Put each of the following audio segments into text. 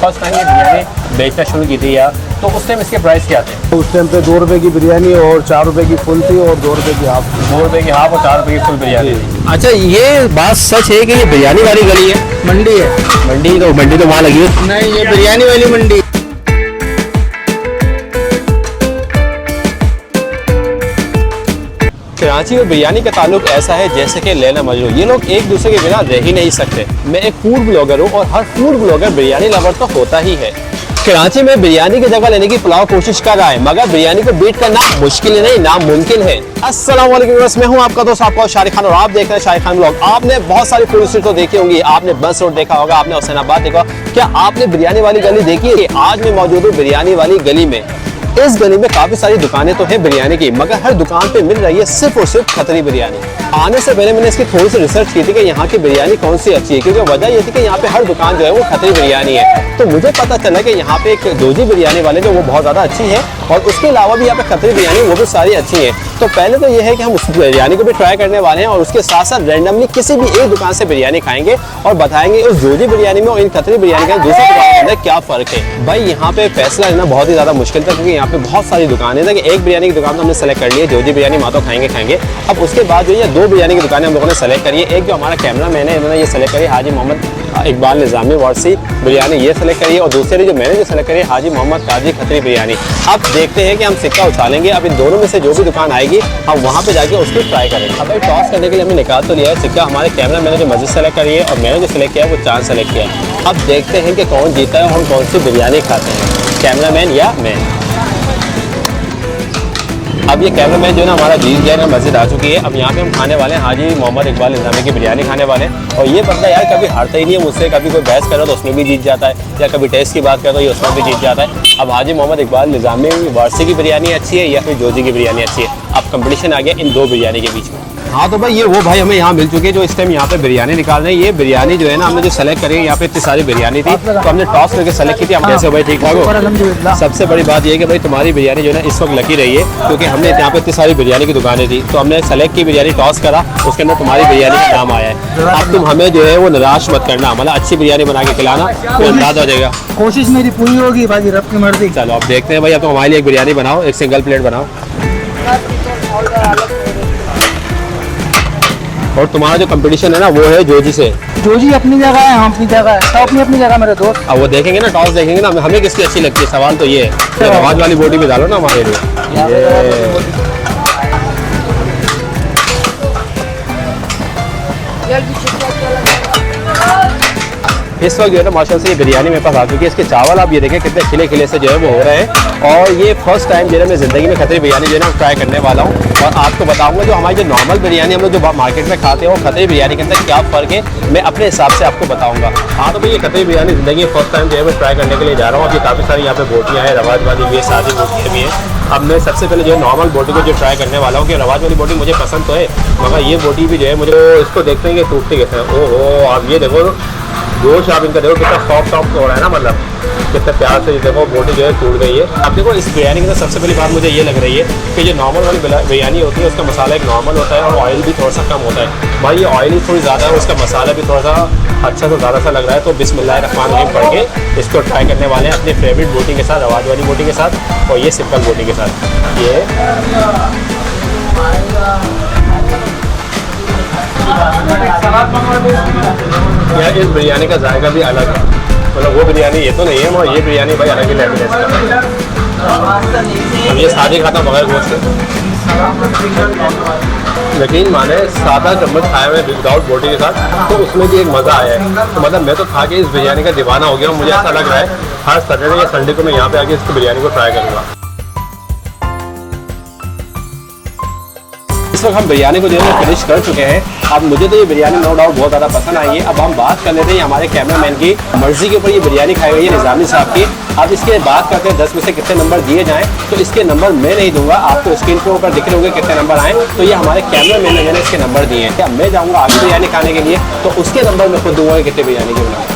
First time ये बिरयानी बेचना शुरू की थी यार, तो उस टाइम इसके प्राइस क्या थे? उस टाइम पे 2 रुपए की बिरयानी और 4 रुपए की फुल थी और 2 रुपए की हाफ। 2 रुपए की हाफ और 4 रुपए की फुल बिरयानी। अच्छा, ये बात सच है कि ये बिरयानी वाली गली है? मंडी है। मंडी तो वहाँ लगी है। नहीं, ये बिरयानी वाली मंडी। कराची में बिरयानी का ताल्लुक ऐसा है जैसे कि लैला मजनू, ये लोग एक दूसरे के बिना रह ही नहीं सकते। मैं एक फूड ब्लॉगर हूँ और हर फूड ब्लॉगर बिरयानी लवर तो होता ही है। कराची में बिरयानी की जगह लेने की पुलाव कोशिश कर रहा है, मगर बिरयानी को बीट करना मुश्किल नहीं, नामुमकिन है। अस्सलाम वालेकुम, मैं हूँ आपका दोस्त आपका शारिक खान और आप देख रहे हैं शारिक खान ब्लॉग। आपने बहुत सारी फूड स्ट्रीट तो देखी होंगी, आपने बस रोड देखा होगा, आपने हुसैनाबाद देखा, क्या आपने बिरयानी वाली गली देखी है? आज मैं मौजूद हूँ बिरयानी वाली गली में। इस गली में काफी सारी दुकानें तो हैं बिरयानी की, मगर हर दुकान पे मिल रही है सिर्फ और सिर्फ खतरी बिरयानी। आने से पहले मैंने इसकी थोड़ी सी रिसर्च की थी कि यहाँ की बिरयानी कौन सी अच्छी है, क्योंकि वजह ये थी कि यहाँ पे हर दुकान जो है वो खतरी बिरयानी है। तो मुझे पता चला कि यहाँ पे एक दोजी बिरयानी वाले जो वो बहुत ज़्यादा अच्छी है, और उसके अलावा भी यहाँ पे खतरी बिरयानी वो भी सारी अच्छी है। तो पहले तो ये है कि हम उस बिरयानी को भी ट्राई करने वाले हैं, और उसके साथ साथ रैंडमली किसी भी एक दुकान से बिरयानी खाएंगे और बताएंगे उस दोजी बिरयानी में और इन खतरी बिरयानी का दूसरी दुकान के अंदर क्या फ़र्क है। भाई यहाँ पे फैसला लेना बहुत ही ज़्यादा मुश्किल था, क्योंकि यहाँ पे बहुत सारी दुकानें थी। एक बिरयानी की दुकान तो हमने सेलेक्ट कर ली है, दोजी बिरयानी वहाँ तो खाएंगे। अब उसके बाद जो है 2 बिरयानी की दुकानें हम लोगों ने सेलेक्ट करी है। एक जो हमारा कैमरा मैन है, इन्होंने ये सेलेक्ट करी हाजी मोहम्मद इकबाल निज़ामी वारसी बिरयानी ये सेलेक्ट करी है, और दूसरी जो मैंने जो सेलेक्ट करी है हाजी मोहम्मद काजी खतरी बिरयानी। अब देखते हैं कि हम सिक्का उछालेंगे, अब इन दोनों में से जो भी दुकान आएगी हम वहाँ पे जाके उसको ट्राई करेंगे। अब भाई टॉस करने के लिए हमने निकाल तो लिया है सिक्का, हमारे कैमरा मैंने जो मस्जिद सेलेक्ट करी है और मैंने जो सेलेक्ट किया है वो चांद सेलेक्ट किया है। अब देखते हैं कि कौन जीता है और हम कौन सी बिरयानी खाते हैं, कैमरा मैन या मैं। अब ये कैमरा मैन जो है ना हमारा जीत गया है, मस्जिद आ चुकी है। अब यहाँ पे हम खाने वाले हैं हाजी मोहम्मद इकबाल निज़ामी की बिरयानी खाने वाले हैं। और ये बंदा यार कभी हारता ही नहीं है मुझसे, कभी कोई बहस करो तो उसमें भी जीत जाता है, या कभी टेस्ट की बात करो तो ये उसमें भी जीत जाता है। अब हाजी मोहम्मद इकबाल निज़ामी वारसी की बिरयानी अच्छी है या फिर जोजी की बिरयानी अच्छी है? अब कंपटीशन आ गया इन 2 बिरयानी के बीच में। हाँ तो भाई ये वो भाई हमें यहाँ मिल चुके हैं जो इस टाइम यहाँ पे बिरयानी निकाल रहे हैं। ये बिरयानी जो है ना हमने जो सेलेक्ट करी है, यहाँ पे इतनी सारी बिरयानी थी तो हमने टॉस करके सेलेक्ट की थी। हम कैसे हो भाई, ठीक ठाक हो? सबसे बड़ी बात ये है कि भाई तुम्हारी बिरयानी जो है ना इस वक्त लकी रही है, क्योंकि हमने यहाँ पे इतनी सारी बिरयानी की दुकानें थी तो हमने सेलेक्ट की बिरयानी, टॉस करा, उसके अंदर तुम्हारी बिरयानी का नाम आया है। अब तुम हमें जो है वो निराश मत करना, मतलब अच्छी बिरयानी बना के खिलाना, तो अंदाजा हो जाएगा। कोशिश मेरी पूरी होगी भाई, रब की मर्जी। चलो अब देखते हैं भाई, अब तुम हमारे लिए एक बिरयानी बनाओ, एक सिंगल प्लेट बनाओ। और तुम्हारा जो कंपटीशन है ना वो है जोजी से। जोजी अपनी जगह है, हम अपनी जगह है, सब अपनी जगह मेरे दोस्त। अब वो देखेंगे ना, टॉस देखेंगे ना, हमें किसकी अच्छी लगती है। सवाल तो ये है, आवाज वाली बोटी भी डालो ना हमारे लिए। इस वक्त जो है ना माशाल्लाह से ये बिरयानी मेरे पास आ चुकी है। इसके चावल आप ये देखें कितने खिले खिले से जो है वो हो रहे हैं, और ये फर्स्ट टाइम जो है मैं ज़िंदगी में खतरी बिरयानी जो है ना ट्राई करने वाला हूँ। और आपको बताऊंगा जो हमारी जो नॉर्मल बिरयानी हम लोग जो मार्केट में खाते हैं और खतरी बिरयानी के अंदर क्या फ़र्क है, मैं अपने हिसाब से आपको बताऊँगा। हाँ तो भाई ये खतरी बिरयानी ज़िंदगी में फर्स्ट टाइम जो है मैं ट्राई करने के लिए जा रहा हूँ। अभी काफ़ी सारी यहाँ पे बोटियाँ हैं, रवाज वाली भी है, सादी बोटियाँ भी हैं। अब मैं सबसे पहले जो है नॉर्मल बोटी को जो ट्राई करने वाला हूँ, कि रवाज वाली बोटी मुझे पसंद तो है, मगर ये बोटी भी जो है मुझे इसको देखते हैं कि टूटते कैसे हैं। ओहो आप ये देखो गोश्त, आप इनका देखो कितना सॉफ्ट हो रहा है ना, मतलब कितने प्यार से देखो बोटी जो है टूट गई है। अब देखो इस बिरयानी के अंदर सबसे पहली बात मुझे ये लग रही है कि जो नॉर्मल वाली बिरयानी होती है उसका मसाला एक नॉर्मल होता है और ऑयल भी थोड़ा सा कम होता है। भाई ये ऑयली थोड़ी ज़्यादा है, उसका मसाला भी थोड़ा सा अच्छा से ज़्यादा सा लग रहा है। तो बिस्मिल्लाहिर्रहमानिर्रहीम पढ़ के इसको ट्राई करने वाले हैं अपनी फेवरेट बोटी के साथ, रवाज वाली बोटी के साथ और ये सिंपल बोटी के साथ। ये यार इस बिरयानी का जायका भी अलग है, मतलब वो बिरयानी ये तो नहीं है, मगर ये बिरयानी भाई अलग ही लेवल है। अब ये सादी खाता बगैर गोश्त के, लेकिन मैंने सादा चम्मच खाया हुआ विदाउट बोटी के साथ, तो उसमें भी एक मज़ा आया है। तो मतलब मैं तो खा के इस बिरयानी का दीवाना हो गया हूँ। मुझे ऐसा लग रहा है हर सैटरडे या संडे को मैं यहाँ पे आके इसकी बिरयानी को ट्राई करूँगा। इस वक्त हम बिरयानी को जो है फिनिश कर चुके हैं। अब मुझे तो ये बिरयानी नो डाउट बहुत ज़्यादा पसंद आई है। अब हम बात कर लेते हैं हमारे कैमरामैन की मर्जी के ऊपर ये बिरयानी खाई हुई है निज़ामी साहब की। अब इसके बात करते हैं 10 में से कितने नंबर दिए जाएं, तो इसके नंबर मैं नहीं दूंगा, आपको स्क्रीन के ऊपर दिख रहे होंगे कितने नंबर आए। तो ये हमारे कैमरामैन ने इसके नंबर दिए हैं। क्या मैं जाऊँगा आगे बिरयानी खाने के लिए, तो उसके नंबर मैं खुद दूंगा कितने बिरयानी के बनाए।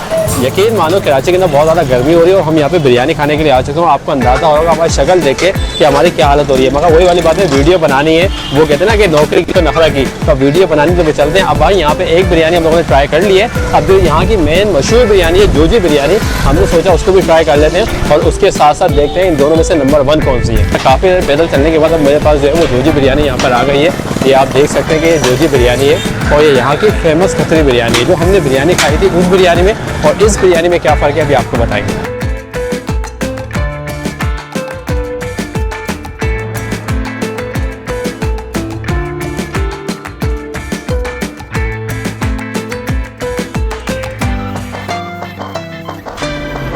यकीन मानो कराची के अंदर बहुत ज़्यादा गर्मी हो रही है और हम यहाँ पे बिरयानी खाने के लिए आ चुके हैं। आपको अंदाज़ा होगा हमारी शक्ल देख के कि हमारी क्या हालत हो रही है, मगर वही वाली बात है, वीडियो बनानी है। वो कहते हैं ना कि नौकरी की तो नखरा की, तो वीडियो बनानी तो चलते हैं। अब भाई यहाँ पे एक बिरयानी हम लोगों ने ट्राई कर ली है। अब जो यहाँ की मेन मशहूर बिरयानी है जोजी बिरयानी, हमने सोचा उसको भी ट्राई कर लेते हैं और उसके साथ साथ देखते हैं इन दोनों में से नंबर 1 कौन सी है। काफ़ी देर पैदल चलने के बाद अब मेरे पास जो है वो जोजी बिरयानी यहाँ पर आ गई है। ये आप देख सकते हैं कि ये जोजी बिरयानी है और ये यहाँ की फेमस खतरी बिरयानी है। जो हमने बिरयानी खाई थी उस बिरयानी में और इस बिरयानी में क्या फ़र्क है अभी आपको बताएंगे।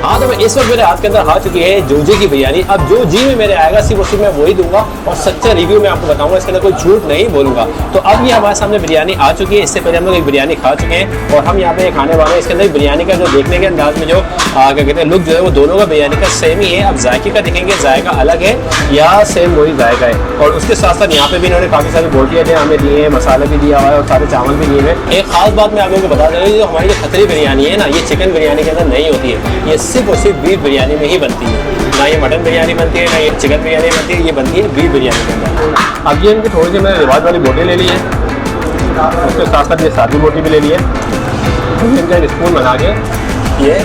हाँ, तो मैं इस वक्त मेरे हाथ के अंदर आ चुकी है जोजी की बिरयानी। अब जो जी में मेरे आएगा सिर्फ और सिर्फ मैं वही दूंगा और सच्चा रिव्यू मैं आपको बताऊंगा, इसके अंदर कोई झूठ नहीं बोलूंगा। तो अब ये हमारे सामने बिरयानी आ चुकी है। इससे पहले हम लोग एक बिरयानी खा चुके हैं और हम यहाँ पे खाने वाले हैं। इसके अंदर बिरयानी का जो देखने के अंदाज में जो क्या कहते हैं लुक जो है वो दोनों का बिरयानी का सेम ही है। अब जायके का देखेंगे जायका अलग है या सेम वही जायका है। और उसके साथ साथ यहाँ पे भी इन्होंने काफ़ी सारी बोटियाँ जो हमें दी हैं, मसाले भी दिया हुआ है और सारे चावल भी दिए हुए। एक खास बात मैं आप लोगों को बता दें, जो हमारी जो खतरी बिरयानी है ना, ये चिकन बिरयानी के अंदर नहीं होती है। ये सिर्फ और सिर्फ बीफ बिरयानी में ही बनती है। ना ये मटन बिरयानी बनती है, ना ये चिकन बिरयानी बनती है, ये बनती है बीफ बिरयानी के अंदर। अब ये इनकी थोड़ी सी मैंने रिवाज वाली बोटी ले ली है, उसके साथ साथ ये सादी बोटी भी ले ली है। इनका एक स्पून बना के ये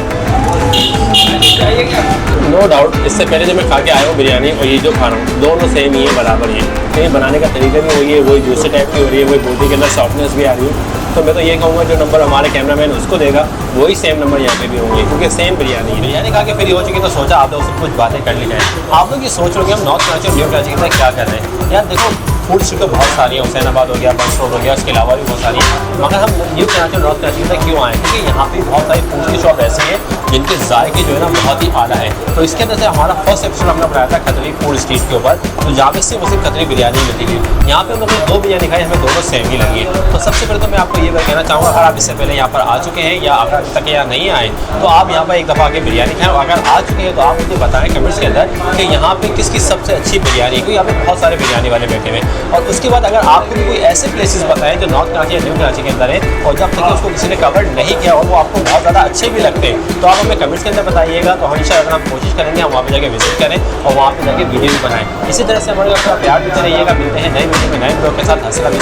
नो डाउट इससे पहले जो मैं खा के आया हूँ बिरयानी और ये जो खा रहा हूँ दोनों सेम ही है, बराबर ही है। कहीं बनाने का तरीका भी वही है, वही जूसी टाइप की हो रही है, वही बोटी के अंदर सॉफ्टनेस भी आ रही है। तो मैं तो ये कहूँगा जो नंबर हमारे कैमरामैन उसको देगा वही सेम नंबर यहाँ पे भी होंगे, क्योंकि सेम बिरयानी है। बिरयानी खा के फिर हो चुकी तो सोचा आप लोग से कुछ बातें कर ली जाए। आप लोग ये सोच रहे हम नॉर्थ कराची और न्यू कराची के अंदर क्या कर रहे हैं। यार देखो फूड स्ट्रीट तो बहुत सारी है, हुसैनाबाद हो गया, बस रोड हो गया, उसके अलावा भी बहुत सारी है। मगर हम न्यू कराची और नॉर्थ कराची के अंदर क्यों आए, क्योंकि यहाँ पे बहुत सारी फूड की शॉप ऐसी हैं जिनके जायके जो है ना बहुत ही आला है। तो इसके अंदर से हमारा फर्स्ट एपिसोड हमने बनाया था खतरी फूड स्ट्रीट के ऊपर, तो जहाँ पे सिर्फ उसी खतरी बिरयानी मिलती है। यहाँ पे हम लोग ने 2 बिरयानी खाई, हमें दोनों सेम ही लगी है। तो सबसे पहले तो मैं आपको ये कहना चाहूँगा, अगर आप इससे पहले यहाँ पर आ चुके हैं या अगर अभी तक यहाँ नहीं आए तो आप यहाँ पर एक दफ़ा आके बिरयानी खाएं। और अगर आ चुके हैं तो आप मुझे बताएं कमेंट्स के अंदर कि यहाँ पे किसकी सबसे अच्छी बिरयानी है, क्योंकि यहाँ पे बहुत सारे बिरयानी वाले बैठे हुए हैं। और उसके बाद अगर आपको भी कोई ऐसे प्लेसेस बताएं जो नॉर्थ कराची या न्यू कराची के अंदर है और जब तक उसको किसी ने कवर नहीं किया और वो आपको बहुत ज़्यादा अच्छे भी लगते हैं, तो आप हमें कमेंट्स के अंदर बताइएगा। तो हमेशा अगर हम कोशिश करेंगे हम वहाँ पर जाकर विजिट करें और वहाँ पर जाकर वीडियो भी बनाएं। इसी तरह से हमारे अपना प्यार देते रहिएगा। मिलते हैं नए वीडियो में नए ब्लॉग के साथ। हंसना भी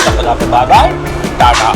बाय बाय, टाटा।